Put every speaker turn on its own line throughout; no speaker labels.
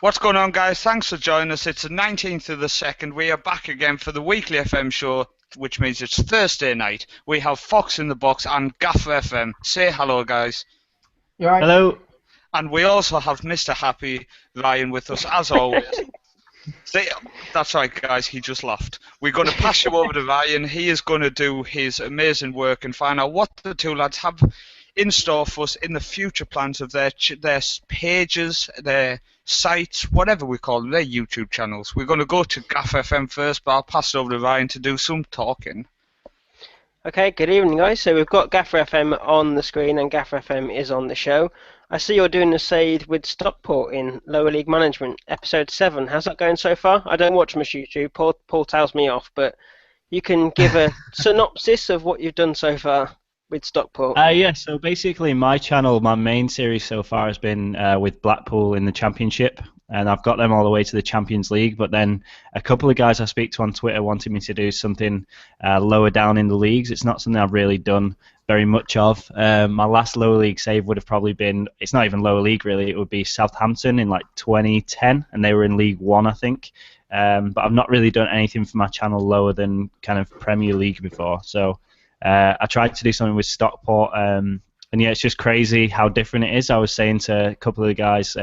What's going on, guys? Thanks for joining us. It's the 19th of the 2nd. We are back again for the weekly FM show, which means it's Thursday night. We have Fox in the Box and GafferFM. Say hello, guys.
You all right?
Hello.
And we also have Mr. Happy Ryan with us, as always. That's right, guys. He just laughed. We're going to pass you over to Ryan. He is going to do his amazing work and find out what the two lads have in store for us in the future plans of their pages, their sites, whatever we call them, their YouTube channels. We're going to go to GafferFM first, but I'll pass it over to Ryan to do some talking.
Okay, good evening, guys. So we've got GafferFM on the screen and GafferFM is on the show. I see you're doing a save with Stockport in Lower League Management, episode 7. How's that going so far? I don't watch much YouTube. Paul tells me off, but you can give a synopsis of what you've done so far with Stockport.
Yeah, so basically my channel, my main series so far has been with Blackpool in the Championship, and I've got them all the way to the Champions League, but then a couple of guys I speak to on Twitter wanted me to do something lower down in the leagues. It's not something I've really done very much of. My last lower league save would have probably been, it's not even lower league really, it would be Southampton in like 2010, and they were in League One, I think. But I've not really done anything for my channel lower than kind of Premier League before, so I tried to do something with Stockport, and yeah, it's just crazy how different it is. I was saying to a couple of the guys,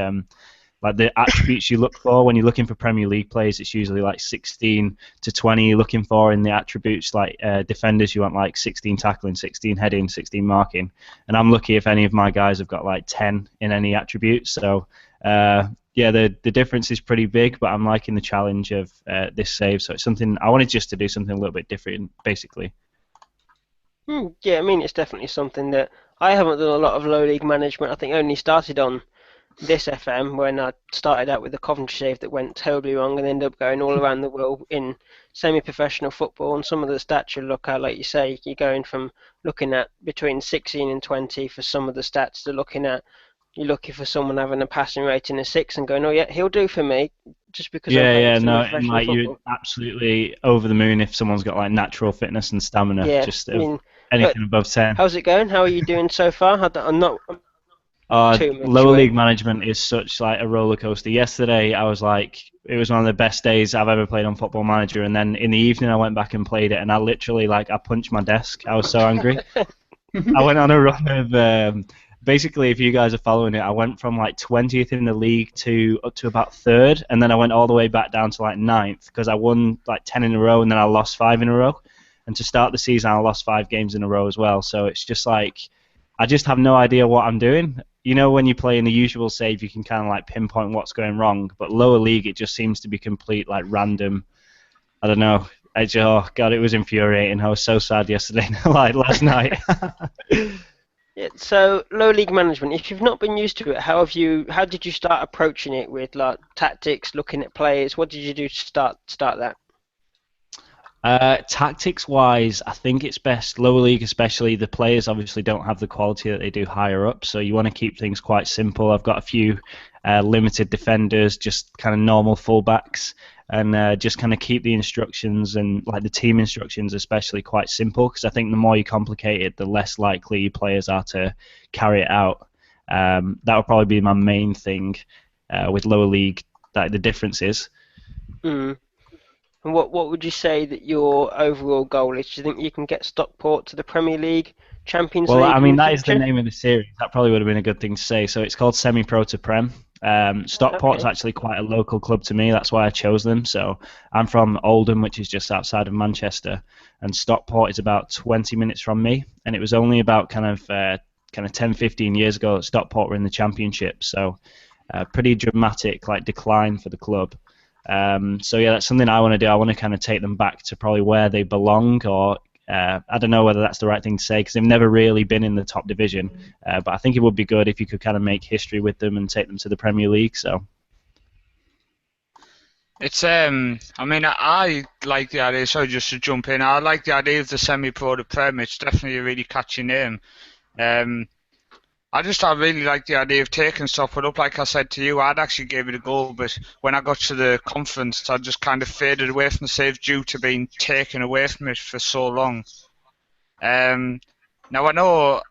like the attributes you look for when you're looking for Premier League players, it's usually like 16 to 20 you're looking for in the attributes. Like defenders, you want like 16 tackling, 16 heading, 16 marking, and I'm lucky if any of my guys have got like 10 in any attributes. So yeah, the difference is pretty big, but I'm liking the challenge of this save. So it's something I wanted just to do something a little bit different, basically.
Yeah, I mean, it's definitely something that I haven't done a lot of low league management. I think I only started on this FM when I started out with the Coventry save that went terribly wrong and ended up going all around the world in semi-professional football. And some of the stats you look at, like you say, you're going from looking at between 16 and 20 for some of the stats to looking at, you're looking for someone having a passing rating of 6 and going, oh yeah, he'll do for me, just because I'm playing semi-professional
like
football.
you're absolutely over the moon if someone's got like natural fitness and stamina.
Yeah,
Just
I mean,
anything above 10.
how's it going? How are you doing so far? I'm not too much
Lower
away.
league management is such like a roller coaster. Yesterday I was like, it was one of the best days I've ever played on Football Manager, and then in the evening I went back and played it, and I literally like I punched my desk. I was so angry. I went on a run of basically, if you guys are following it, I went from like 20th in the league to up to about 3rd, and then I went all the way back down to like 9th because I won like 10 in a row, and then I lost 5 in a row. And to start the season, I lost 5 games in a row as well. So it's just like, I just have no idea what I'm doing. You know, when you play in the usual save, you can kind of like pinpoint what's going wrong. But lower league, it just seems to be complete like random. I don't know. Oh God, it was infuriating. I was so sad yesterday, like last night.
Yeah, so low league management. If you've not been used to it, how did you start approaching it with like tactics, looking at players? What did you do to start that?
Tactics-wise, I think it's best, lower league especially, the players obviously don't have the quality that they do higher up, so you want to keep things quite simple. I've got a few limited defenders, just kind of normal fullbacks, and just kind of keep the instructions and like the team instructions especially quite simple, because I think the more you complicate it, the less likely your players are to carry it out. That would probably be my main thing with lower league, like the difference is.
And what would you say that your overall goal is? Do you think you can get Stockport to the Premier League, Champions League?
Well, I
in
mean,
the
that is the
future?
name of the series. That probably would have been a good thing to say. So it's called Semi-Pro to Prem. Stockport's
Okay.
actually quite a local club to me. That's why I chose them. So I'm from Oldham, which is just outside of Manchester, and Stockport is about 20 minutes from me. And it was only about kind of 10, 15 years ago that Stockport were in the Championship. So pretty dramatic like decline for the club. So yeah, that's something I want to do. I want to kind of take them back to probably where they belong, or I don't know whether that's the right thing to say because they've never really been in the top division. But I think it would be good if you could kind of make history with them and take them to the Premier League. So
It's I mean, I like the idea. Sorry, just to jump in, I like the idea of the semi-pro to prem. It's definitely a really catchy name. I really like the idea of taking Stockport up. Like I said to you, I'd actually gave it a go, but when I got to the conference, I just kind of faded away from the save due to being taken away from it for so long. Now I know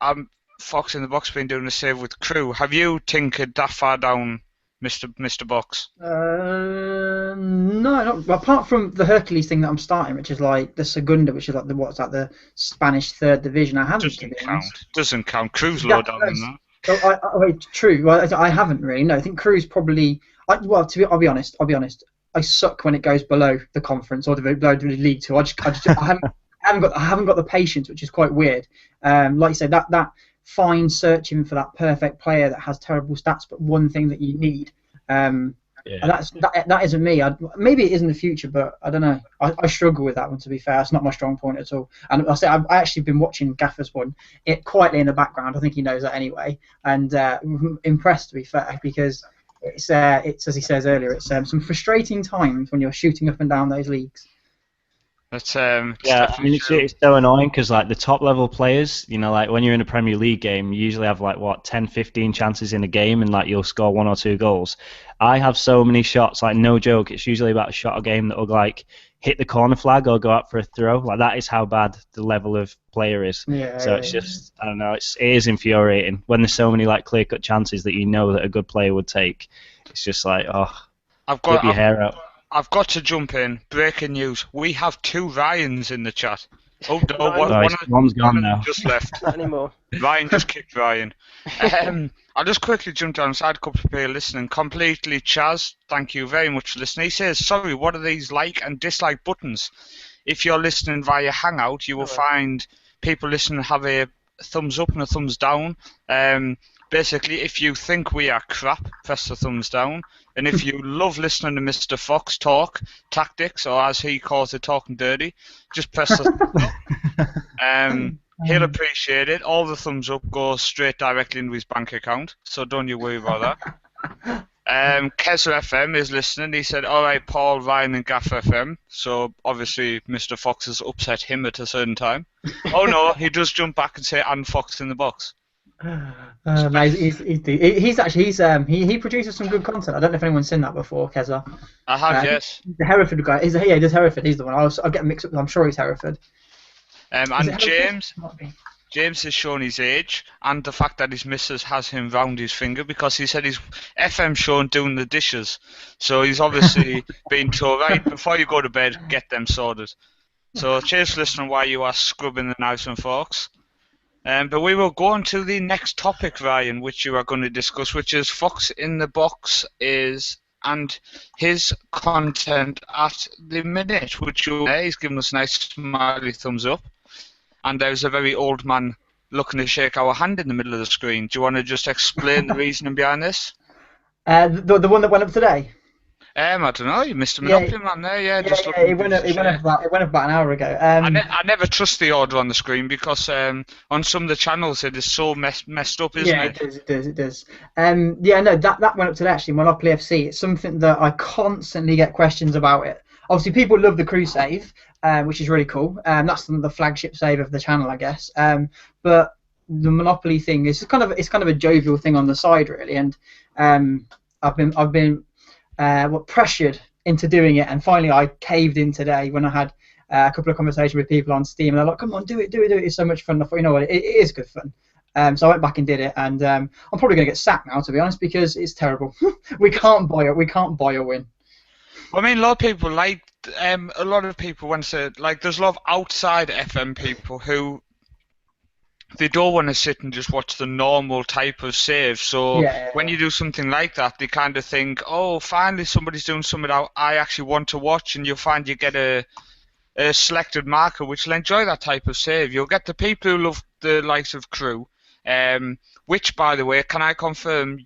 Fox in the Box been doing the save with Crew. Have you tinkered that far down Mr. Box?
No, not apart from the Hercules thing that I'm starting, which is like the Segunda, which is like the Spanish third division. I haven't.
Doesn't count. Doesn't count. Crew's
Yeah,
low down than that.
Wait, true. Well, I haven't really. No, I think Crew's probably. I'll be honest. I suck when it goes below the conference or below the League Two. I haven't got the patience, which is quite weird. Like you said, that fine searching for that perfect player that has terrible stats, but one thing that you need. And that isn't me. Maybe it is in the future, but I don't know. I struggle with that one, to be fair. It's not my strong point at all. And I've actually been watching Gaffer's one quietly in the background. I think he knows that anyway. And impressed, to be fair, because it's as he says earlier, it's some frustrating times when you're shooting up and down those leagues.
That's
it's so annoying because like the top level players, like when you're in a Premier League game, you usually have like 10, 15 chances in a game, and like you'll score 1 or 2 goals. I have so many shots, like no joke. It's usually about a shot a game that will like hit the corner flag or go up for a throw. Like that is how bad the level of player is. It's just I don't know. It is infuriating when there's so many like clear cut chances that you know that a good player would take. It's just like rip your hair out.
I've got to jump in. Breaking news. We have 2 Ryans in the chat. Oh, no,
one's gone now.
Just left.
Not anymore.
Ryan just kicked Ryan. I'll just quickly jump down. Side couple of people listening. Completely Chaz, thank you very much for listening. He says, sorry, what are these like and dislike buttons? If you're listening via Hangout, you will find people listening have a thumbs up and a thumbs down. Basically, if you think we are crap, press the thumbs down. And if you love listening to Mr. Fox talk tactics, or as he calls it, talking dirty, just press the thumbs up. He'll appreciate it. All the thumbs up go straight directly into his bank account, so don't you worry about that. GafferFM is listening. He said, all right, Paul, Ryan and GafferFM. So obviously Mr. Fox has upset him at a certain time. Oh no, he does jump back and say, and Fox in the box.
No, he produces some good content. I don't know if anyone's seen that before, Keza.
I have, yes.
The Hereford guy. He does Hereford. He's the one. I'll get mixed up. I'm sure he's Hereford.
And James has shown his age and the fact that his missus has him round his finger because he said he's FM shown doing the dishes. So he's obviously been told, right, before you go to bed, get them sorted. So cheers for listening while you are scrubbing the knives and forks. But we will go on to the next topic, Ryan, which you are going to discuss, which is Fox in the Box and his content at the minute, which he's given us a nice smiley thumbs up. And there's a very old man looking to shake our hand in the middle of the screen. Do you want to just explain the reasoning behind this?
The one that went up today?
I don't know. You missed a Monopoly man there.
It went up about an hour ago.
I never trust the order on the screen because on some of the channels it is so messed up, isn't it?
Yeah, it does. That went up today actually. Monopoly FC. It's something that I constantly get questions about it. Obviously, people love the crew save, which is really cool. That's the flagship save of the channel, I guess. But the Monopoly thing is kind of a jovial thing on the side, really. And I've been pressured into doing it, and finally I caved in today when I had a couple of conversations with people on Steam, and they're like, "Come on, do it! It's so much fun." I thought, you know what, it is good fun. So I went back and did it, and I'm probably going to get sacked now, to be honest, because it's terrible. We can't buy a win.
I mean, a lot of people want to say, like, there's a lot of outside FM people who they don't want to sit and just watch the normal type of save. So when you do something like that, they kind of think, oh, finally somebody's doing something that I actually want to watch, and you'll find you get a selected marker which will enjoy that type of save. You'll get the people who love the likes of Crew, which, by the way, can I confirm,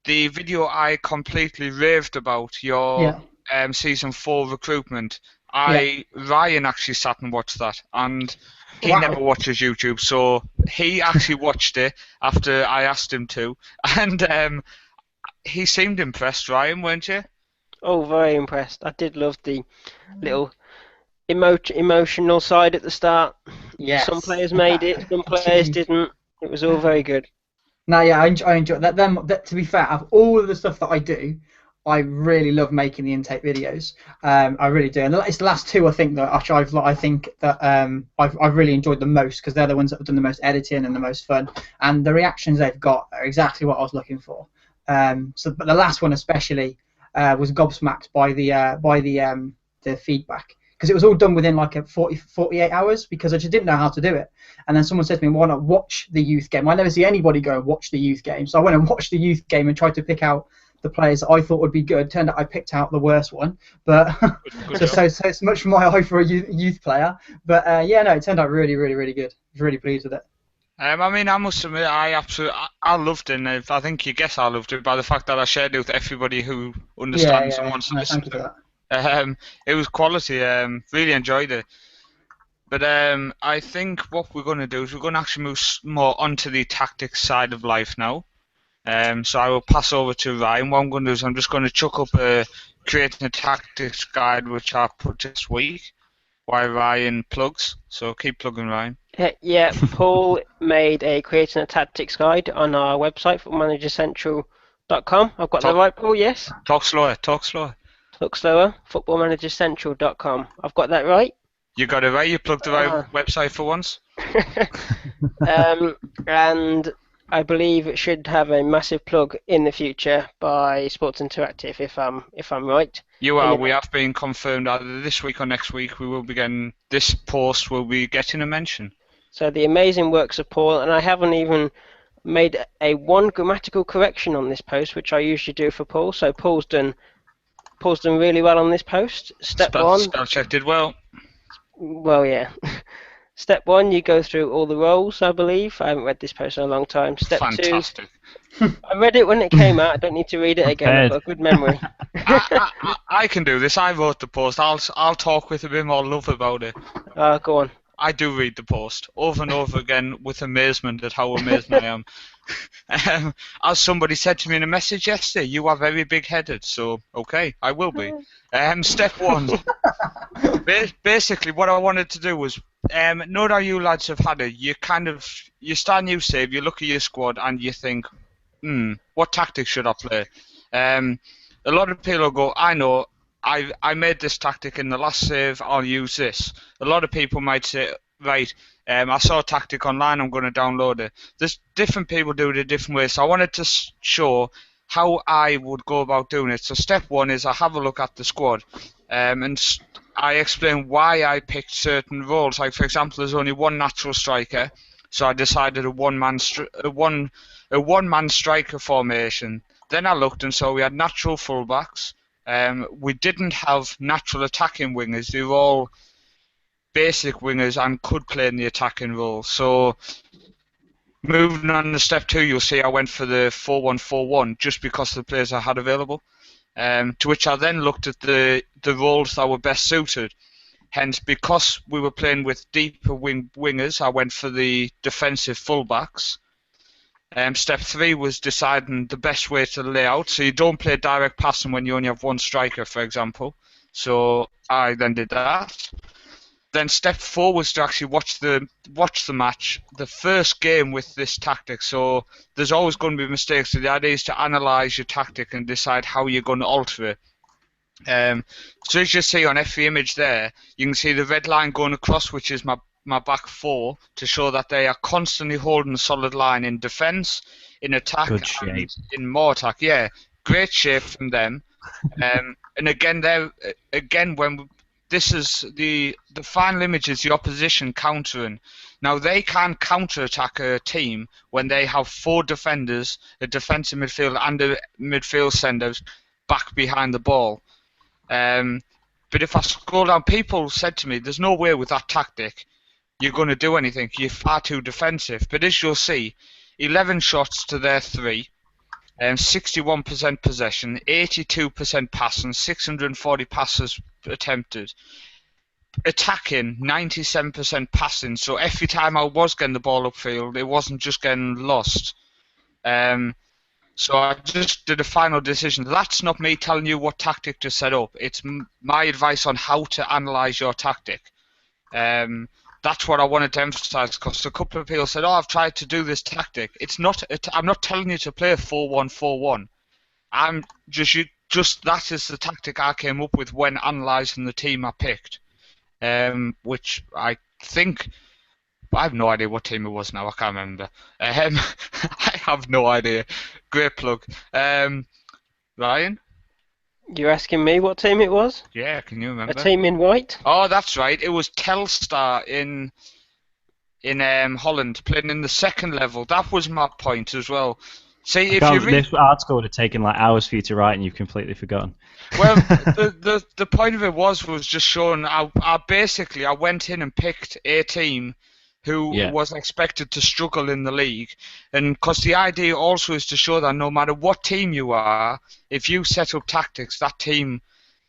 the video I completely raved about, your season 4 recruitment. Ryan actually sat and watched that, and he never watches YouTube, so he actually watched it after I asked him to, and he seemed impressed. Ryan, weren't you?
Oh, very impressed. I did love the little emotional side at the start.
Yes.
Some players made it, some players didn't. It was all very good.
No, I enjoy that. To be fair, of all of the stuff that I do, I really love making the intake videos. I really do, and it's the last 2 I think that I've really enjoyed the most, because they're the ones that have done the most editing and the most fun, and the reactions they've got are exactly what I was looking for. But the last one especially was gobsmacked by the feedback, because it was all done within like 48 hours, because I just didn't know how to do it. And then someone said to me, why not watch the youth game? I never see anybody go and watch the youth game. So I went and watched the youth game and tried to pick out the players that I thought would be good. Turned out I picked out the worst one. But so it's much for my eye for a youth player. But yeah, no, it turned out really, really, really good. I was really pleased with it.
I mean, I must admit, I loved it, and I think you guess I loved it by the fact that I shared it with everybody who understands and wants to listen to it. It was quality. Really enjoyed it. But I think what we're going to do is we're going to actually move more onto the tactics side of life now. So I will pass over to Ryan. What I'm going to do is I'm just going to chuck up a creating a tactics guide which I put this week while Ryan plugs. So keep plugging, Ryan.
Yeah, Paul made a creating a tactics guide on our website, footballmanagercentral.com. I've got that right, Paul, yes?
Talk slower, talk slower.
Talk slower, footballmanagercentral.com. I've got that right?
You got it right, you plugged the right website for once.
And I believe it should have a massive plug in the future by Sports Interactive, if I'm right.
You are. We have been confirmed either this week or next week. We will be getting this post. Will be getting a mention.
So the amazing works of Paul, and I haven't even made a one grammatical correction on this post, which I usually do for Paul. So Paul's done really well on this post. Step one.
Spell check did well.
Well, yeah. Step 1, you go through all the roles, I believe. I haven't read this post in a long time. Step
Fantastic.
2, I read it when it came out. I don't need to read it again. I've got a good memory.
I can do this. I wrote the post. I'll talk with a bit more love about it.
Go on.
I do read the post over and over again with amazement at how amazed I am. As somebody said to me in a message yesterday, you are very big-headed, so okay, I will be. Step 1. Basically, what I wanted to do was, know that you lads have had it. You start a new save, you look at your squad, and you think, what tactics should I play? A lot of people will go, I know, I made this tactic in the last save, I'll use this. A lot of people might say, right, I saw a tactic online, I'm going to download it. There's different people do it a different way, so I wanted to show how I would go about doing it. So step 1 is I have a look at the squad, and I explain why I picked certain roles. Like, for example, there's only one natural striker, so I decided a one-man striker formation. Then I looked and saw we had natural fullbacks. We didn't have natural attacking wingers. They were all basic wingers and could play in the attacking role. So moving on to step 2, you'll see I went for the 4-1-4-1 just because of the players I had available. To which I then looked at the roles that were best suited. Hence, because we were playing with deeper wingers, I went for the defensive fullbacks. Step 3 was deciding the best way to lay out. So you don't play direct passing when you only have one striker, for example. So I then did that. Then step 4 was to actually watch the match, the first game with this tactic. So there's always going to be mistakes. So the idea is to analyse your tactic and decide how you're going to alter it. So as you see on every image there, you can see the red line going across, which is my back 4, to show that they are constantly holding a solid line in defence, in attack, and in more attack. Yeah, great shape from them. And again, when this is the final image is the opposition countering. Now they can't counter-attack a team when they have 4 defenders, a defensive midfielder and a midfield centre back behind the ball. But if I scroll down, people said to me, there's no way with that tactic you're going to do anything. You're far too defensive. But as you'll see, 11 shots to their 3. 61% possession, 82% passing, 640 passes attempted. Attacking, 97% passing. So every time I was getting the ball upfield, it wasn't just getting lost. So I just did a final decision. That's not me telling you what tactic to set up. It's my advice on how to analyse your tactic. That's what I wanted to emphasise, because a couple of people said, "Oh, I've tried to do this tactic." It's not. I'm not telling you to play a 4-1-4-1. I'm just that is the tactic I came up with when analysing the team I picked, which I think I have no idea what team it was now. I can't remember. I have no idea. Great plug. Ryan?
You're asking me what team it was?
Yeah, can you remember?
A team in white?
Oh, that's right. It was Telstar in Holland, playing in the second level. That was my point as well. See, if you
this article would have taken like hours for you to write, and you've completely forgotten.
Well, the point of it was just showing. I went in and picked a team who was expected to struggle in the league, and because the idea also is to show that no matter what team you are, if you set up tactics, that team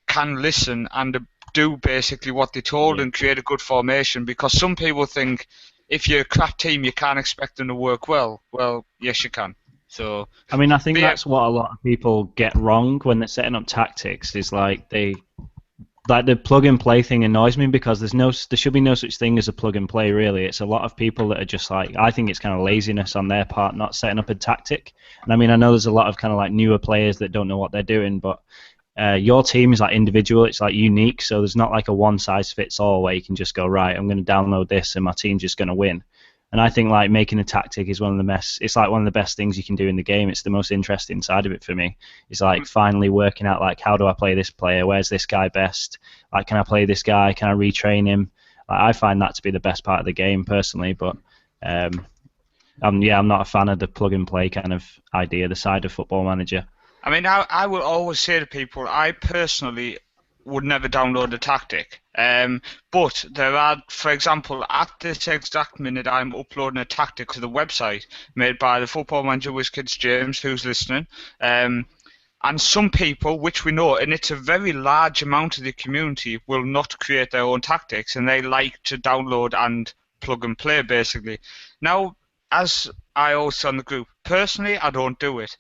can listen and do basically what they're told and create a good formation. Because some people think if you're a crap team, you can't expect them to work well. Well, yes, you can. So
I mean, I think that's what a lot of people get wrong when they're setting up tactics. Is like the plug and play thing annoys me because there should be no such thing as a plug and play. Really, it's a lot of people that are just like, I think it's kind of laziness on their part not setting up a tactic. And I mean, I know there's a lot of kind of like newer players that don't know what they're doing, but your team is like individual. It's like unique, so there's not like a one size fits all where you can just go, right, I'm going to download this and my team's just going to win. And I think like making a tactic is one of the best things you can do in the game. It's the most interesting side of it for me. It's like finally working out like, how do I play this player? Where's this guy best? Like, can I play this guy? Can I retrain him? Like, I find that to be the best part of the game personally. But I'm not a fan of the plug and play kind of idea, the side of Football Manager.
I mean, I will always say to people, I personally would never download a tactic. But there are, for example, at this exact minute, I'm uploading a tactic to the website made by the Football Manager WizKids James, who's listening. And some people, which we know, and it's a very large amount of the community, will not create their own tactics, and they like to download and plug and play, basically. Now, as I also on the group, personally, I don't do it.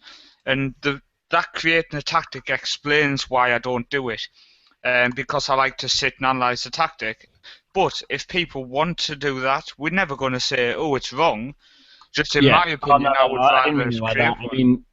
And that creating a tactic explains why I don't do it. Because I like to sit and analyse the tactic. But if people want to do that, we're never going to say, oh, it's wrong. Just in my opinion, I would rather create one.
I mean,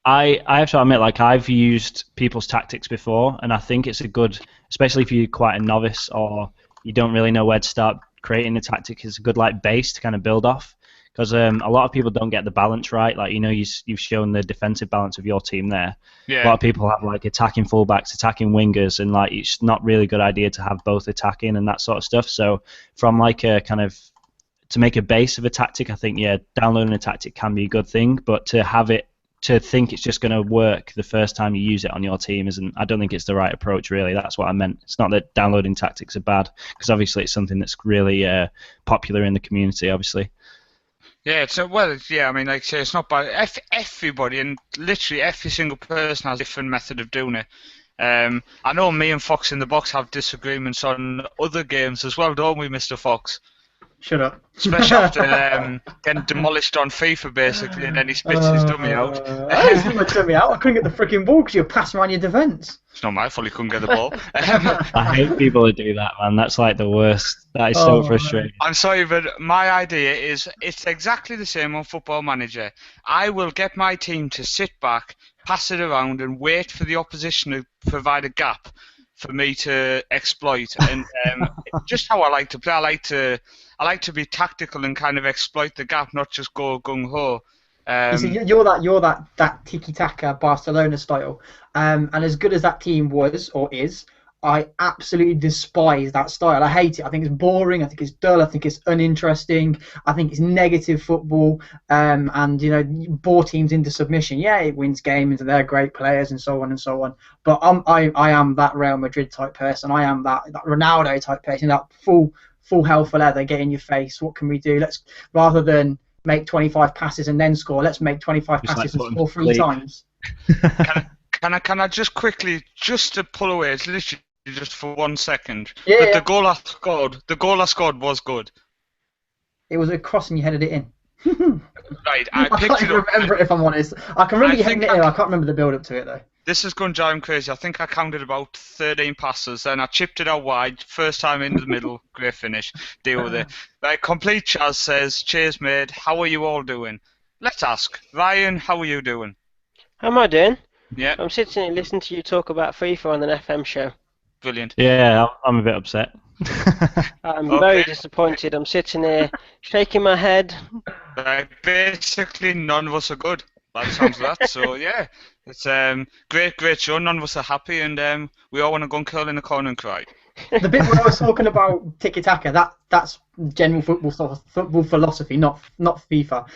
I have to admit, like, I've used people's tactics before, and I think it's a good, especially if you're quite a novice or you don't really know where to start creating a tactic, it's a good like base to kind of build off. Because a lot of people don't get the balance right. Like, you know, you've shown the defensive balance of your team there.
Yeah.
A lot of people have like attacking fullbacks, attacking wingers, and like it's not really a good idea to have both attacking and that sort of stuff. So from like a kind of to make a base of a tactic, I think downloading a tactic can be a good thing. But to think it's just going to work the first time you use it on your team I don't think it's the right approach. Really, that's what I meant. It's not that downloading tactics are bad, because obviously it's something that's really popular in the community, obviously.
Yeah, I mean, like I say, it's not bad. Everybody, and literally every single person has a different method of doing it. I know me and Fox in the Box have disagreements on other games as well, don't we, Mr. Fox?
Shut up.
Especially after getting demolished on FIFA, basically, and then he spits his dummy out.
I didn't spit my dummy out. I couldn't get the freaking ball because you were passing around your defence.
It's not my fault he couldn't get the ball.
I hate people who do that, man. That's like the worst. That is so frustrating.
I'm sorry, but my idea is it's exactly the same on Football Manager. I will get my team to sit back, pass it around, and wait for the opposition to provide a gap for me to exploit. And just how I like to play. I like to be tactical and kind of exploit the gap, not just go gung ho.
You're that tiki-taka Barcelona style, and as good as that team was or is, I absolutely despise that style. I hate it. I think it's boring. I think it's dull. I think it's uninteresting. I think it's negative football, and bore teams into submission. Yeah, it wins games and they're great players and so on and so on. But I am that Real Madrid type person. I am that Ronaldo type person. That full hell for leather, get in your face. What can we do? Let's, rather than make 25 passes and then score, let's make 25 passes and score 3 times.
Can I just quickly, just to pull away, it's literally just for 1 second.
Yeah,
but the goal I scored was good.
It was a cross and you headed it in.
Right,
I can't even remember it, if I'm honest. I can remember you heading it in. I can't remember the build up to it though.
This is going to drive him crazy. I think I counted about 13 passes, then I chipped it out wide. First time into the middle, great finish. Deal with it. Right, Complete Chaz says, cheers mate, how are you all doing? Let's ask. Ryan, how are you doing?
How am I doing?
Yeah.
I'm sitting and listening to you talk about FIFA on an FM show.
Brilliant.
Yeah, I'm a bit upset.
I'm
Okay.
very disappointed. I'm sitting here shaking my head.
Basically, none of us are good by the sounds of that. So yeah, it's great show. None of us are happy, and we all want to go and curl in the corner and cry.
The bit where I was talking about tiki-taka, that's general football philosophy, not FIFA.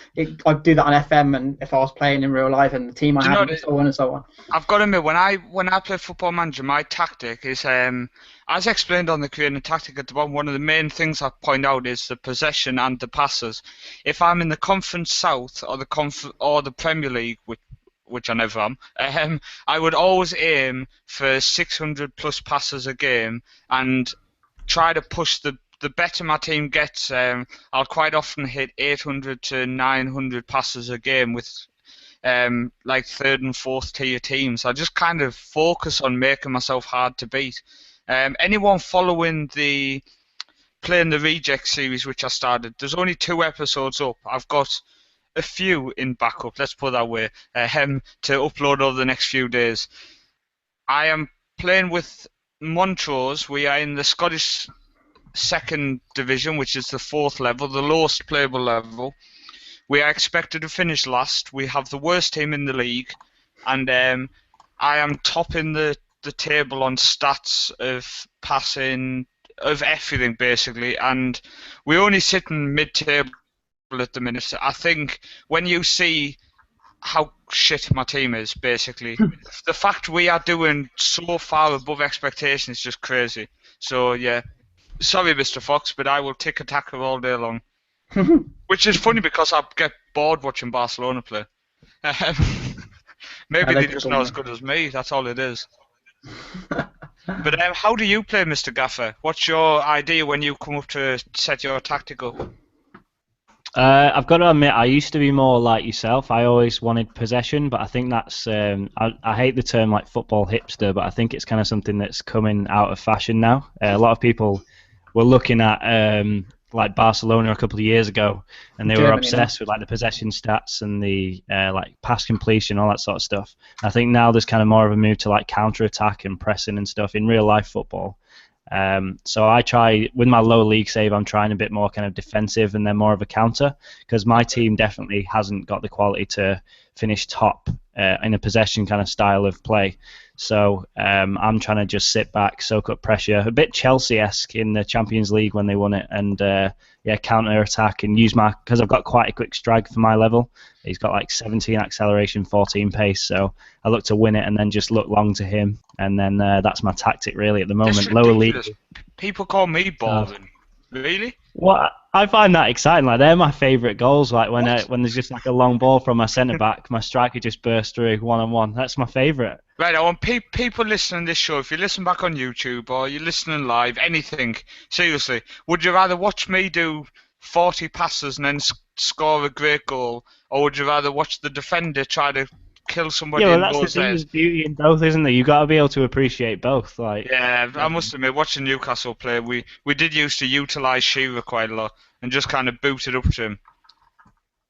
I'd do that on FM, and if I was playing in real life, and the team I had, and so on and so on.
I've got to admit, when I play Football Manager, my tactic is as explained on the creating tactic at the bottom. One of the main things I point out is the possession and the passes. If I'm in the Conference South or the Premier League, which I never am, I would always aim for 600 plus passes a game and try to push the better my team gets. I'll quite often hit 800 to 900 passes a game with like third and fourth tier teams. I just kind of focus on making myself hard to beat. Anyone following playing the Reject series, which I started, there's only 2 episodes up. I've got a few in backup, let's put it that way, to upload over the next few days. I am playing with Montrose. We are in the Scottish second division, which is the 4th level, the lowest playable level. We are expected to finish last. We have the worst team in the league, and I am topping the table on stats of passing, of everything basically, and we're only sitting mid-table at the minute. I think when you see how shit my team is, basically, the fact we are doing so far above expectation is just crazy. So yeah, sorry Mr. Fox, but I will tick attacker all day long. Which is funny because I get bored watching Barcelona play. Maybe they just not as good as me, that's all it is. But how do you play, Mr. Gaffer? What's your idea when you come up to set your tactic up?
I've got to admit, I used to be more like yourself. I always wanted possession, but I think that's I hate the term like football hipster, but I think it's kind of something that's coming out of fashion now. A lot of people were looking at like Barcelona a couple of years ago, and they were obsessed with like the possession stats and the like pass completion, all that sort of stuff. I think now there's kind of more of a move to like counter attack and pressing and stuff in real life football. So I try, with my low league save, I'm trying a bit more kind of defensive and then more of a counter, because my team definitely hasn't got the quality to finish top in a possession kind of style of play. So I'm trying to just sit back, soak up pressure, a bit Chelsea-esque in the Champions League when they won it, and counter attack and use because I've got quite a quick strike for my level. He's got like 17 acceleration, 14 pace, so I look to win it and then just look long to him, and then that's my tactic really at the moment. Lower league.
People call me boring. Really?
Well, I find that exciting. Like, they're my favourite goals. Like when there's just like a long ball from my centre back, my striker just bursts through 1-on-1. That's my favourite.
Right, I want people listening to this show, if you listen back on YouTube or you're listening live, anything, seriously, would you rather watch me do 40 passes and then score a great goal, or would you rather watch the defender try to kill somebody in
that's
those
the thing, there's beauty in both, isn't there? You've got to be able to appreciate both.
Yeah, I must admit, watching Newcastle play, we did used to utilise Shearer quite a lot and just kind of boot it up to him.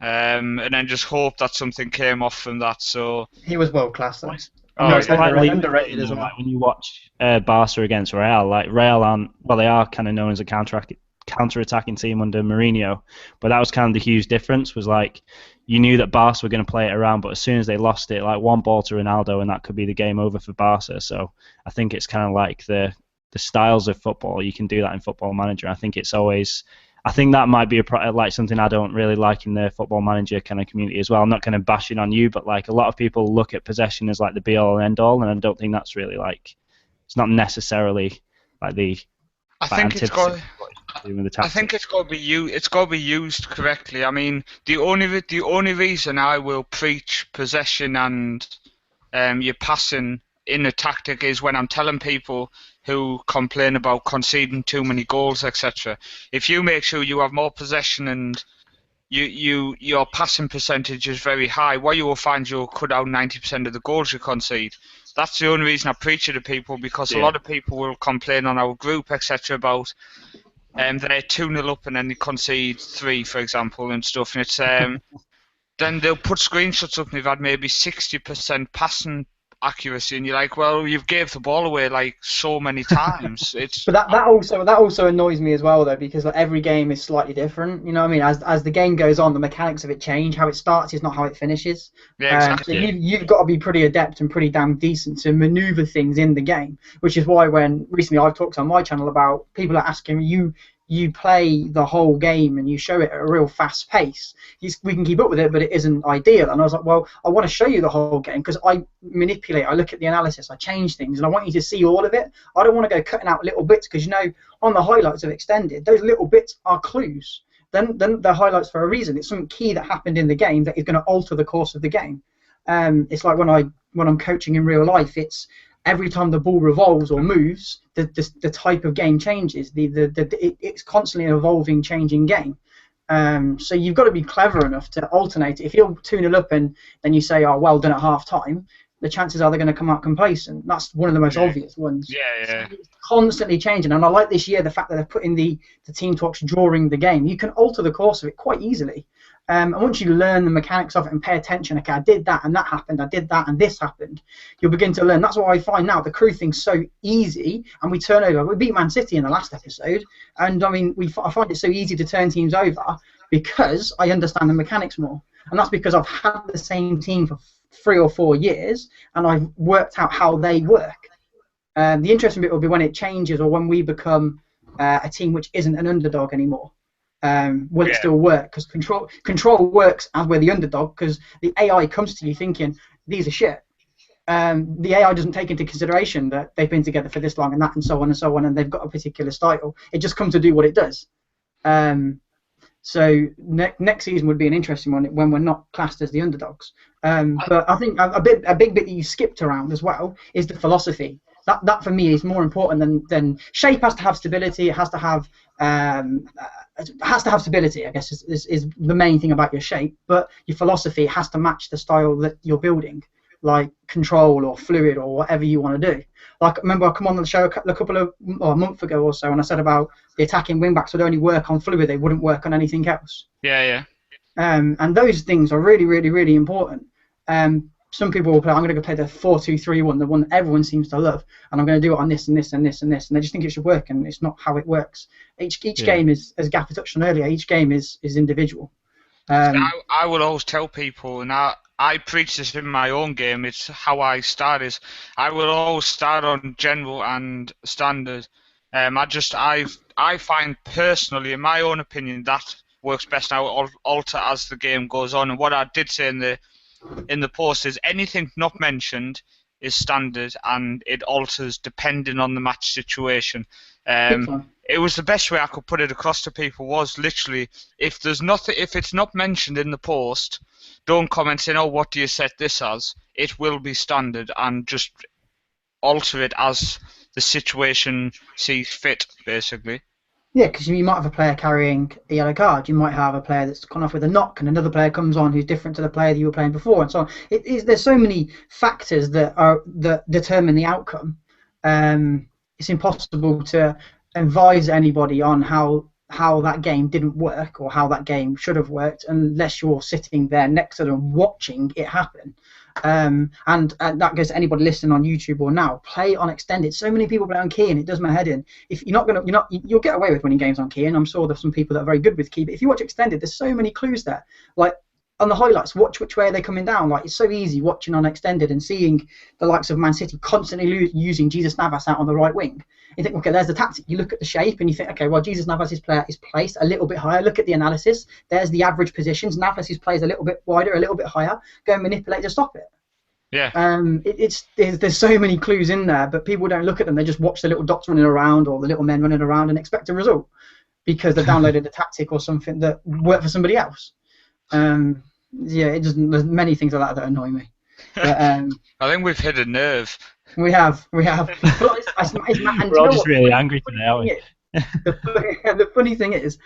And then just hope that something came off from that. So
he was world class though.
It's underrated as well. Like, when you watch Barca against Real, like Real they are kind of known as a counter-attacking team under Mourinho, but that was kind of the huge difference. Was like you knew that Barca were going to play it around, but as soon as they lost it, like one ball to Ronaldo, and that could be the game over for Barca. So I think it's kind of like the styles of football. You can do that in Football Manager. I think it's always. I think that might be like something I don't really like in the Football Manager kind of community as well. I'm not kind of bashing on you, but like a lot of people look at possession as like the be-all and end-all, and I don't think that's really like it's not necessarily like the.
I think it's got to be used correctly. I mean, the only reason I will preach possession and your passing in a tactic is when I'm telling people who complain about conceding too many goals, etc. If you make sure you have more possession and your passing percentage is very high, what you will find you'll cut out 90% of the goals you concede. That's the only reason I preach it to people, because a lot of people will complain on our group, etc. about they're 2-0 up and then they concede 3, for example, and stuff. And it's then they'll put screenshots up and they've had maybe 60% passing accuracy, and you're like, well, you've gave the ball away like so many times. It's
But that also annoys me as well, though, because like, every game is slightly different. You know what I mean? As the game goes on, the mechanics of it change. How it starts is not how it finishes.
yeah, exactly.
So you've got to be pretty adept and pretty damn decent to maneuver things in the game. Which is why when recently I've talked on my channel about people are asking you play the whole game and you show it at a real fast pace. We can keep up with it, but it isn't ideal. And I was like, well, I want to show you the whole game because I manipulate, I look at the analysis, I change things, and I want you to see all of it. I don't want to go cutting out little bits because, you know, on the highlights of Extended, those little bits are clues. Then they're highlights for a reason. It's something key that happened in the game that is going to alter the course of the game. It's like when I'm coaching in real life, it's every time the ball revolves or moves, the type of game changes. It's constantly an evolving, changing game. So you've got to be clever enough to alternate it. If you're 2-0 up and then you say, oh, well done at half time, the chances are they're going to come out complacent. That's one of the most obvious ones.
Yeah.
So it's constantly changing. And I like this year the fact that they're putting the team talks during the game. You can alter the course of it quite easily. And once you learn the mechanics of it and pay attention, okay, I did that and that happened, I did that and this happened, you'll begin to learn. That's what I find now. The crew thing's so easy, and we turn over. We beat Man City in the last episode, and I mean, I find it so easy to turn teams over because I understand the mechanics more. And that's because I've had the same team for 3 or 4 years, and I've worked out how they work. The interesting bit will be when it changes or when we become a team which isn't an underdog anymore. Will it still work? Because control works as we're the underdog because the AI comes to you thinking these are shit. The AI doesn't take into consideration that they've been together for this long and that and so on, and they've got a particular style. It just comes to do what it does. So next season would be an interesting one when we're not classed as the underdogs. But I think a big bit that you skipped around as well is the philosophy. That for me is more important than shape. Has to have stability. It has to have stability, I guess, is the main thing about your shape. But your philosophy has to match the style that you're building, like control or fluid or whatever you want to do. Like, remember I come on the show a month ago or so, and I said about the attacking wingbacks would only work on fluid; they wouldn't work on anything else.
Yeah.
And those things are really, really, really important. Some people will play, I'm going to go play the 4-2-3-1, the one that everyone seems to love, and I'm going to do it on this and this and this and this, and they just think it should work, and it's not how it works. Each game is, as Gaffer touched on earlier, each game is individual.
I will always tell people, and I preach this in my own game, it's how I start is, I will always start on general and standard. I find personally, in my own opinion, that works best. I will alter as the game goes on, and what I did say in the post is anything not mentioned is standard, and it alters depending on the match situation. It was the best way I could put it across to people was literally if it's not mentioned in the post, don't comment saying, oh, what do you set this as? It will be standard, and just alter it as the situation sees fit, basically.
Yeah, because you might have a player carrying a yellow card. You might have a player that's gone off with a knock, and another player comes on who's different to the player that you were playing before, and so on. There's so many factors that determine the outcome. It's impossible to advise anybody on how that game didn't work or how that game should have worked unless you're sitting there next to them watching it happen. And that goes to anybody listening on YouTube or now. Play on Extended. So many people play on key, and it does my head in. If you'll get away with winning games on key, and I'm sure there's some people that are very good with key. But if you watch Extended, there's so many clues there. Like on the highlights, watch which way are they coming down. Like it's so easy watching on Extended and seeing the likes of Man City constantly using Jesus Navas out on the right wing. You think, okay, there's the tactic. You look at the shape and you think, okay, well, Jesus Navas' player is placed a little bit higher. Look at the analysis. There's the average positions. Navas' player is a little bit wider, a little bit higher. Go and manipulate to stop it.
Yeah.
There's so many clues in there, but people don't look at them. They just watch the little dots running around or the little men running around and expect a result because they've downloaded a tactic or something that worked for somebody else. It doesn't. There's many things like that annoy me. But,
I think we've hit a nerve.
We have. But
We're all just really angry today, aren't we?
The funny thing is,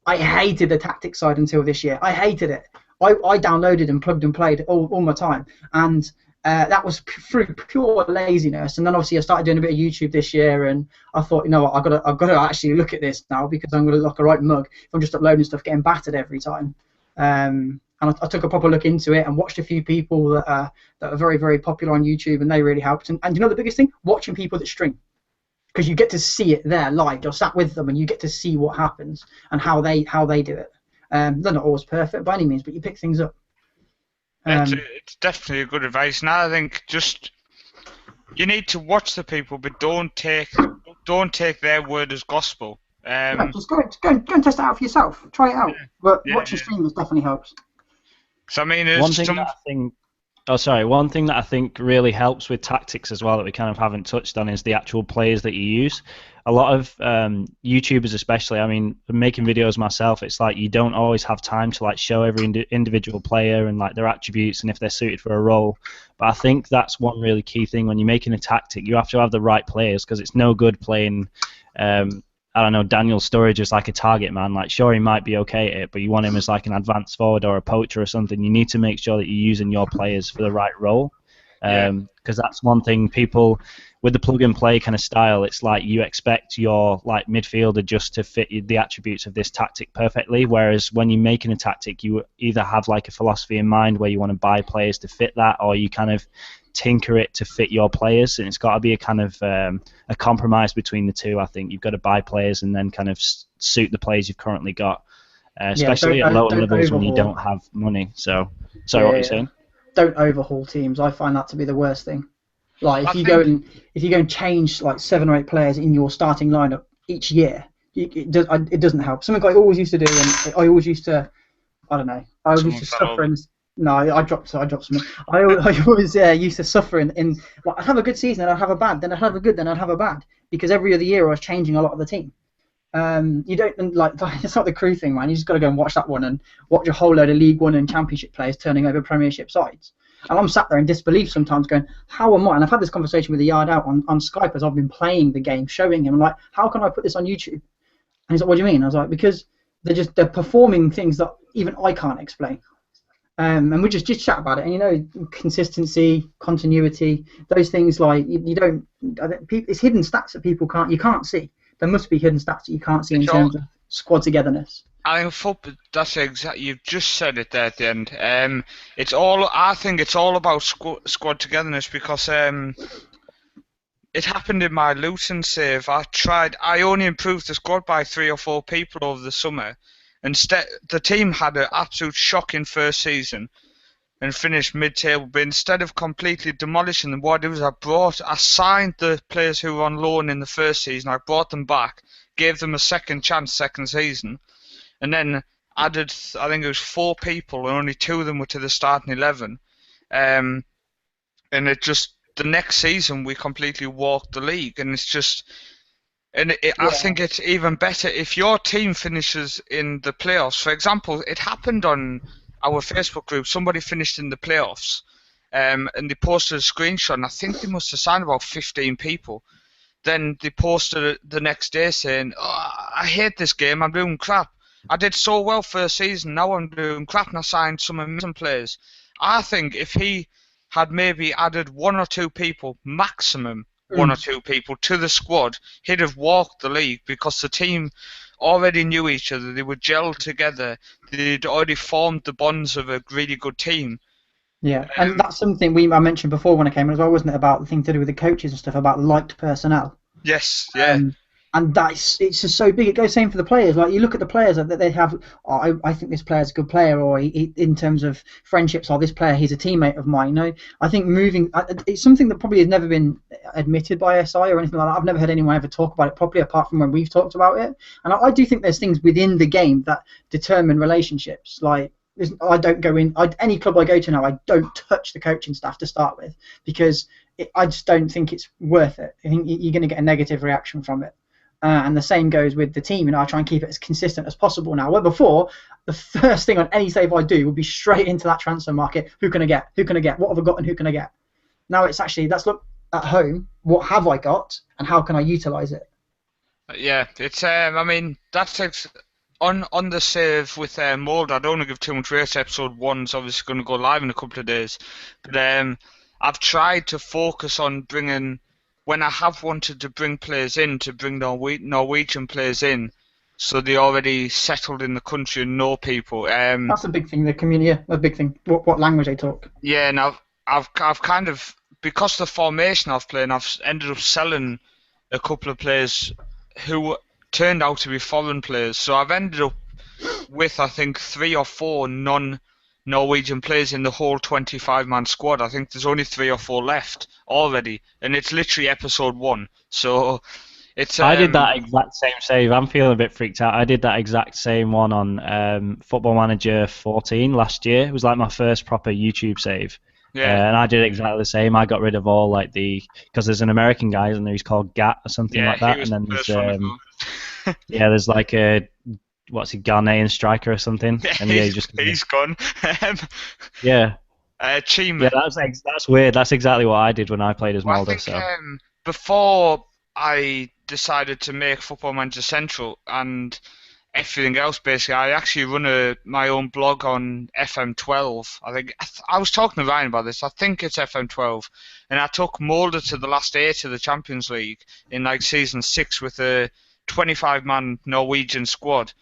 I hated the tactics side until this year. I hated it. I downloaded and plugged and played all my time, and that was through pure laziness. And then obviously I started doing a bit of YouTube this year, and I thought, you know what, I've got to actually look at this now because I'm going to look a right mug if I'm just uploading stuff getting battered every time. And I took a proper look into it and watched a few people that are very, very popular on YouTube, and they really helped. And you know the biggest thing? Watching people that stream. Because you get to see it there live. You're sat with them and you get to see what happens and how they do it. They're not always perfect by any means, but you pick things up.
It's definitely a good advice. Now I think just you need to watch the people, but don't take their word as gospel.
No, just go and test it out for yourself. Try it out. But watching streamers definitely helps.
So I mean,
one thing that I think really helps with tactics as well that we kind of haven't touched on is the actual players that you use. A lot of YouTubers especially, I mean, making videos myself, it's like you don't always have time to like show every individual player and like their attributes and if they're suited for a role. But I think that's one really key thing when you're making a tactic. You have to have the right players, because it's no good playing I don't know, Daniel Sturridge is like a target man. Like, sure, he might be okay at it, but you want him as like an advanced forward or a poacher or something. You need to make sure that you're using your players for the right role, because that's one thing people with the plug and play kind of style. It's like you expect your like midfielder just to fit the attributes of this tactic perfectly. Whereas when you're making a tactic, you either have like a philosophy in mind where you want to buy players to fit that, or you kind of tinker it to fit your players, and it's got to be a kind of a compromise between the two. I think you've got to buy players and then kind of suit the players you've currently got, especially at lower levels when you don't have money. So, sorry, what were you saying?
Don't overhaul teams. I find that to be the worst thing. Like if you go and change like 7 or 8 players in your starting lineup each year, it doesn't help. Something I always used to do, and I always used to, I don't know, I always used to suffer in. No, I dropped something. I always used to suffer in like, I'd have a good season and I'd have a bad, then I'd have a good, then I'd have a bad, because every other year I was changing a lot of the team. You don't like it's not the crew thing, man. You just got to go and watch that one and watch a whole load of League One and Championship players turning over Premiership sides. And I'm sat there in disbelief sometimes, going, "How am I?" And I've had this conversation with the Yard Out on Skype as I've been playing the game, showing him, I'm like, "How can I put this on YouTube?" And he's like, "What do you mean?" I was like, "Because they're performing things that even I can't explain." And we just chat about it, and you know, consistency, continuity, those things, like you don't. It's hidden stats that people can't see. There must be hidden stats that you can't see in terms of squad togetherness.
I think that's exactly. You've just said it there at the end. I think it's all about squad togetherness, because it happened in my Luton save. I only improved the squad by 3 or 4 people over the summer. Instead, the team had an absolute shocking first season and finished mid-table. But instead of completely demolishing them, what I did was I signed the players who were on loan in the first season. I brought them back, gave them a second chance second season, and then added, I think it was 4 people, and only 2 of them were to the starting 11. And it just, the next season we completely walked the league, and it's just. And I think it's even better if your team finishes in the playoffs. For example, it happened on our Facebook group. Somebody finished in the playoffs, and they posted a screenshot, and I think they must have signed about 15 people. Then they posted it the next day saying, "Oh, I hate this game, I'm doing crap. I did so well first season, now I'm doing crap, and I signed some amazing players." I think if he had maybe added 1 or 2 people, maximum 1 or 2 people to the squad, he'd have walked the league, because the team already knew each other. They were gelled together. They'd already formed the bonds of a really good team.
Yeah, and that's something I mentioned before when I came in as well, wasn't it? About the thing to do with the coaches and stuff, about liked personnel.
Yes, yeah.
And it's just so big. It goes same for the players. Like you look at the players that they have. Oh, I think this player's a good player, or in terms of friendships, this player, he's a teammate of mine. You know, I think it's something that probably has never been admitted by SI or anything like that. I've never heard anyone ever talk about it properly, apart from when we've talked about it. And I do think there's things within the game that determine relationships. Like I don't go in any club I go to now. I don't touch the coaching staff to start with, because I just don't think it's worth it. I think you're going to get a negative reaction from it. And the same goes with the team. You know, I try and keep it as consistent as possible now. Where before, the first thing on any save I do would be straight into that transfer market. Who can I get? Who can I get? What have I got and who can I get? Now it's actually, let's look at home. What have I got and how can I utilise it?
Yeah, it's I mean, that's on the save with Mould. I don't want to give too much race. Episode 1's obviously going to go live in a couple of days. But I've tried to focus on bringing, when I have wanted to bring players in, to bring Norwegian players in, so they already settled in the country and know people.
That's a big thing. The community, yeah, a big thing. What language they talk.
Yeah, and I've kind of, because of the formation I've played, I've ended up selling a couple of players who turned out to be foreign players. So I've ended up with, I think, 3 or 4 non-Norwegian players in the whole 25-man squad. I think there's only 3 or 4 left already, and it's literally episode 1. So it's.
I did that exact same save. I'm feeling a bit freaked out. I did that exact same one on Football Manager 14 last year. It was like my first proper YouTube save.
Yeah.
And I did exactly the same. I got rid of all like because there's an American guy isn't there? He's called Gat or something like that. And then there's there's like a Ghanaian striker or something.
Yeah,
and
he's gone.
Yeah.
Chima.
Yeah, that's weird. That's exactly what I did when I played as Mulder.
I think, before I decided to make Football Manager Central and everything else, basically, I actually run my own blog on FM12. I think I was talking to Ryan about this. I think it's FM12, and I took Mulder to the last 8 of the Champions League in like season 6 with a 25-man Norwegian squad,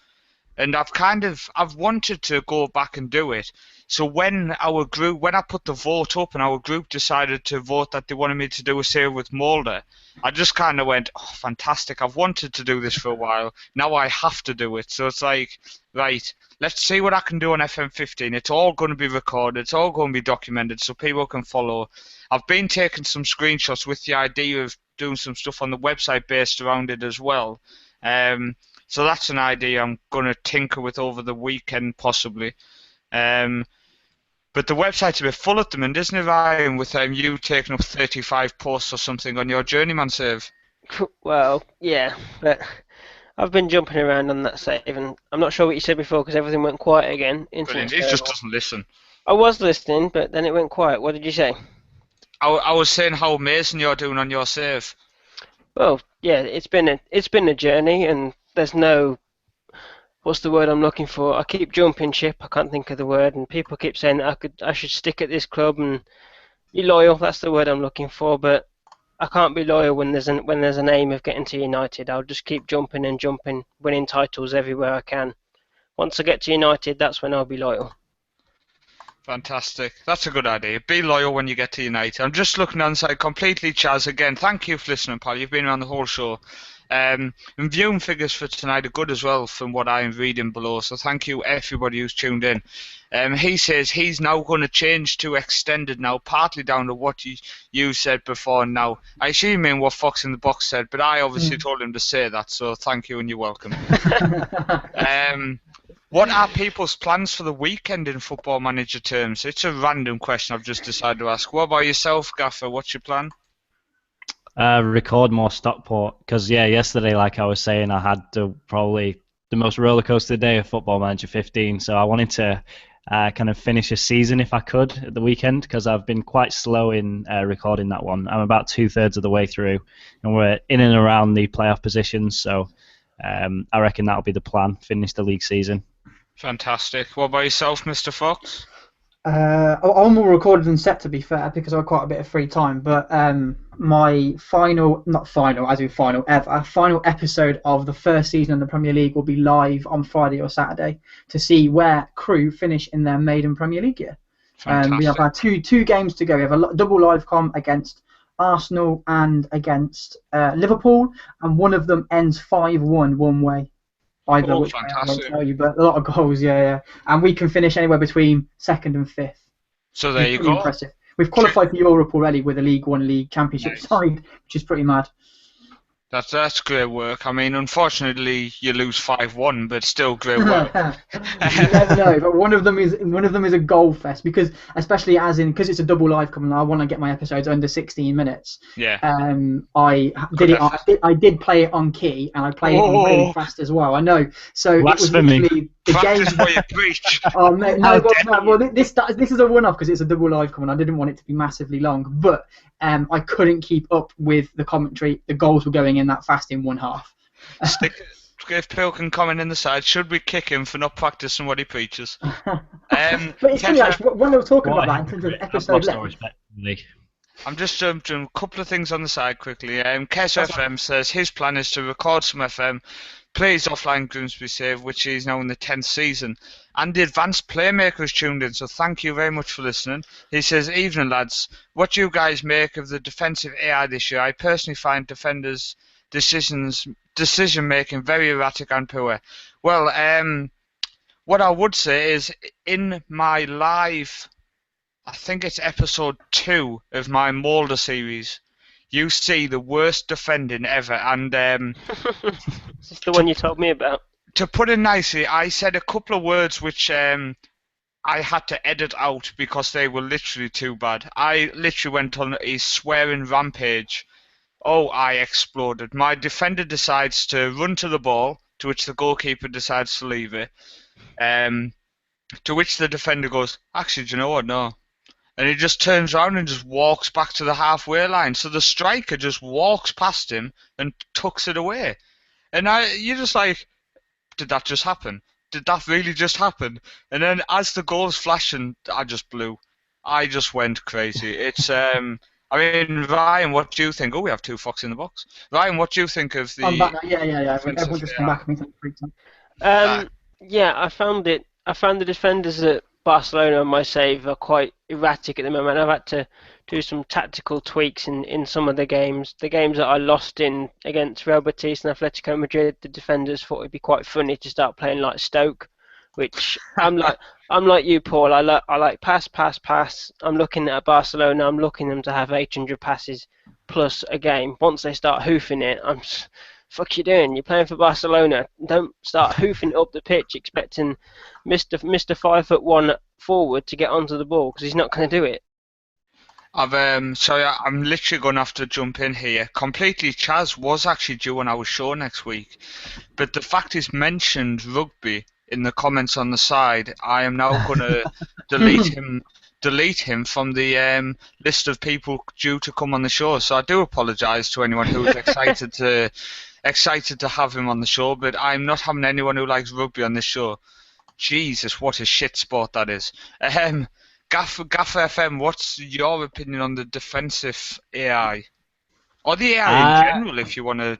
and I've wanted to go back and do it. So when I put the vote up and our group decided to vote that they wanted me to do a save with Mulder, I just kind of went, oh, fantastic, I've wanted to do this for a while, now I have to do it. So it's like, right, let's see what I can do on FM15. It's all going to be recorded, it's all going to be documented so people can follow. I've been taking some screenshots with the idea of doing some stuff on the website based around it as well. So that's an idea I'm going to tinker with over the weekend possibly. But the website's a bit full at the minute, isn't it, Ryan, with you taking up 35 posts or something on your journeyman save?
Well, yeah, but I've been jumping around on that save, and I'm not sure what you said before because everything went quiet again.
Brilliant. He just doesn't listen.
I was listening, but then it went quiet. What did you say?
I was saying how amazing you're doing on your save.
Well, yeah, it's been a journey, and there's no... What's the word I'm looking for? I keep jumping ship. I can't think of the word, and people keep saying that I should stick at this club and be loyal. That's the word I'm looking for. But I can't be loyal when there's an aim of getting to United. I'll just keep jumping and jumping, winning titles everywhere I can. Once I get to United, that's when I'll be loyal.
Fantastic. That's a good idea. Be loyal when you get to United. I'm just looking on side completely, Chaz. Again, thank you for listening, pal. You've been around the whole show. And viewing figures for tonight are good as well from what I'm reading below, so thank you everybody who's tuned in. He says he's now going to change to extended now, partly down to what you said before now. I assume you mean what Fox in the Box said, but I obviously told him to say that, so thank you and you're welcome. What are people's plans for the weekend in Football Manager terms? It's a random question I've just decided to ask. What about yourself, Gaffer? What's your plan?
Record more Stockport because yesterday, like I was saying, I had probably the most rollercoaster day of Football Manager 15. So I wanted to kind of finish a season if I could at the weekend because I've been quite slow in recording that one. I'm about 2/3 of the way through, and we're in and around the playoff positions. So I reckon that'll be the plan. Finish the league season. Fantastic. What about yourself, Mr. Fox?
I'm more recorded than set, to be fair, because I've quite a bit of free time. But my final episode of the first season of the Premier League will be live on Friday or Saturday to see where Crew finish in their maiden Premier League year. We have two games to go. We have a double live com against Arsenal and against Liverpool, and one of them ends 5-1 one way. Either which way I won't tell you, but a lot of goals, yeah. And we can finish anywhere between 2nd and 5th.
So there you go.
Impressive. We've qualified for Europe already with a League One League Championship side, which is pretty mad.
That's great work. I mean, unfortunately, you lose 5-1, but still great work.
You never know, but one of them is a goal fest because it's a double live coming. I want to get my episodes under 16 minutes.
Yeah.
I did play it on key, and I played it on really fast as well. I know. So
blasphemy.
It was literally the
Practice
game.
what you preach.
Oh no! Well, this is a one-off because it's a double live coming. I didn't want it to be massively long, but I couldn't keep up with the commentary. The goals were going in that fast in one half.
If Phil can comment in the side, should we kick him for not practicing what he preaches?
But it's funny, actually, when they were talking about that in terms of episode length.
I'm just doing a couple of things on the side quickly. Kes FM says his plan is to record some FM, plays offline Grimsby Save, which is now in the 10th season. And the Advanced Playmaker is tuned in, so thank you very much for listening. He says, evening lads, what do you guys make of the defensive AI this year? I personally find defenders' decision making very erratic and poor. Well, what I would say is in my live, I think it's episode 2 of my Mulder series, you see the worst defending ever. And
Is this the one you told me about?
to put it nicely, I said a couple of words which I had to edit out because they were literally too bad. I literally went on a swearing rampage. Oh, I exploded. My defender decides to run to the ball, to which the goalkeeper decides to leave it. To which the defender goes, actually, do you know what? No. And he just turns around and just walks back to the halfway line. So the striker just walks past him and tucks it away. And you're just like, did that just happen? Did that really just happen? And then as the goal's flashing, I just blew. I just went crazy. It's I mean, Ryan, what do you think? Oh, we have 2 Fox in the box. Ryan, what do you think of the?
I'm back now. Yeah. Everyone just come back at me. Freaked
Yeah, I found the defenders at Barcelona on my save are quite erratic at the moment. I've had to do some tactical tweaks in some of the games. The games that I lost in against Real Betis and Atletico Madrid, the defenders thought it'd be quite funny to start playing like Stoke, which I'm like you, Paul. I like pass. I'm looking at Barcelona. I'm looking them to have 800 passes plus a game. Once they start hoofing it, fuck you doing? You're playing for Barcelona. Don't start hoofing it up the pitch expecting Mr. 5'1" forward to get onto the ball because he's not going to do it.
Sorry, I'm literally going to have to jump in here. Completely, Chaz was actually due on our show next week, but the fact he's mentioned rugby in the comments on the side, I am now going to delete him from the list of people due to come on the show. So I do apologise to anyone who was excited to have him on the show, but I'm not having anyone who likes rugby on this show. Jesus, what a shit sport that is. GafferFM, what's your opinion on the defensive AI? Or the AI in general, if you want to...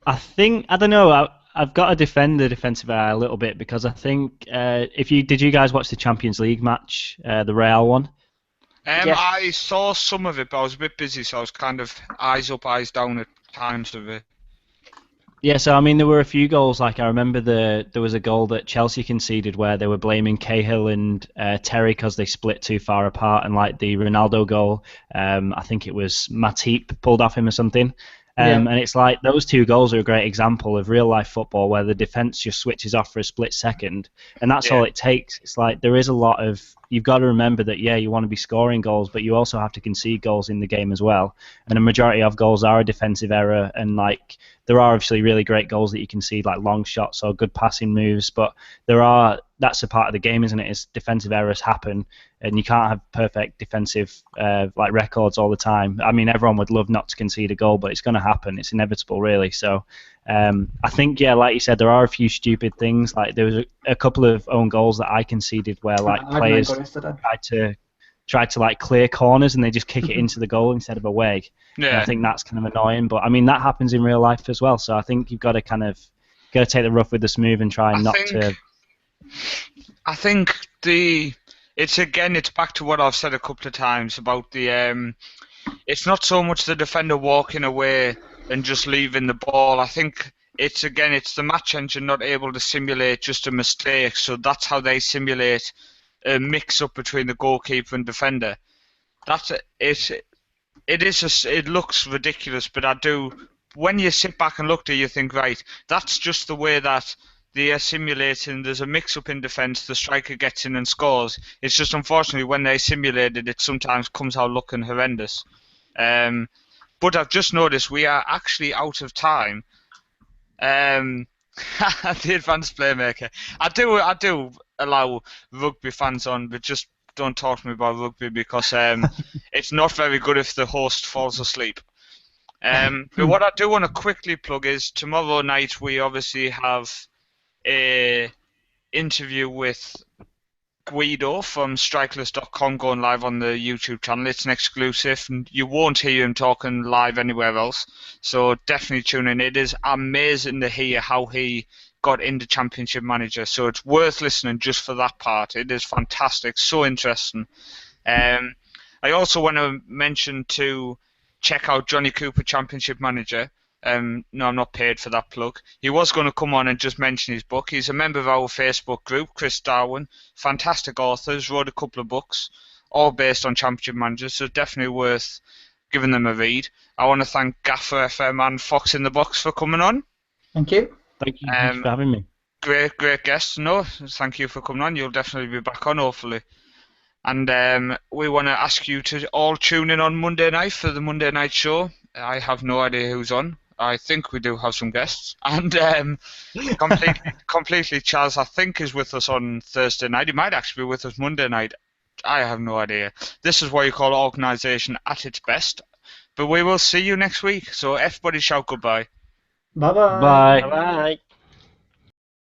I don't know, I've got to defend the defensive AI a little bit because I think, did you guys watch the Champions League match, the Real one?
Yes.
I saw some of it, but I was a bit busy, so I was kind of eyes up, eyes down at times of it.
Yeah, so I mean, there were a few goals. Like I remember there was a goal that Chelsea conceded where they were blaming Cahill and Terry because they split too far apart, and like the Ronaldo goal, I think it was Matip pulled off him or something. And it's like those 2 goals are a great example of real life football where the defense just switches off for a split second, and that's all it takes. It's like there is a lot of, you've got to remember that you want to be scoring goals, but you also have to concede goals in the game as well. And a majority of goals are a defensive error, and like there are obviously really great goals that you can see, like long shots or good passing moves, but that's a part of the game, isn't it? Is defensive errors happen, and you can't have perfect defensive like records all the time. I mean, everyone would love not to concede a goal, but it's going to happen. It's inevitable, really. So I think, like you said, there are a few stupid things. Like there was a couple of own goals that I conceded where like players tried to like clear corners and they just kick it into the goal instead of away. Yeah. And I think that's kind of annoying, but I mean that happens in real life as well. So I think you've got to take the rough with the smooth and try to.
I think it's back to what I've said a couple of times about the it's not so much the defender walking away and just leaving the ball. I think it's the match engine not able to simulate just a mistake, so that's how they simulate a mix-up between the goalkeeper and defender. That's it. It looks ridiculous, but when you sit back and look at it, you think, right, that's just the way that they are simulating. There's a mix-up in defence, the striker gets in and scores. It's just unfortunately when they simulate it, it sometimes comes out looking horrendous. But I've just noticed we are actually out of time. The advanced playmaker. I do allow rugby fans on, but just don't talk to me about rugby because it's not very good if the host falls asleep. But what I do want to quickly plug is tomorrow night we obviously have a interview with Guido from Strikeless.com going live on the YouTube channel. It's an exclusive, and you won't hear him talking live anywhere else. So definitely tune in. It is amazing to hear how he got into Championship Manager. So it's worth listening just for that part. It is fantastic, so interesting. I also want to mention to check out Johnny Cooper Championship Manager. No, I'm not paid for that plug. He was going to come on and just mention his book. He's a member of our Facebook group, Chris Darwin. Fantastic authors, wrote a couple of books, all based on Championship Managers, so definitely worth giving them a read. I want to thank GafferFM and FoxInTheBox for coming on.
Thank you.
Thank you for having me.
Great guests. No, thank you for coming on. You'll definitely be back on, hopefully. And we want to ask you to all tune in on Monday night for the Monday night show. I have no idea who's on. I think we do have some guests. And completely Charles, I think, is with us on Thursday night. He might actually be with us Monday night. I have no idea. This is what you call organisation at its best. But we will see you next week. So everybody shout goodbye.
Bye-bye.
Bye.
Bye.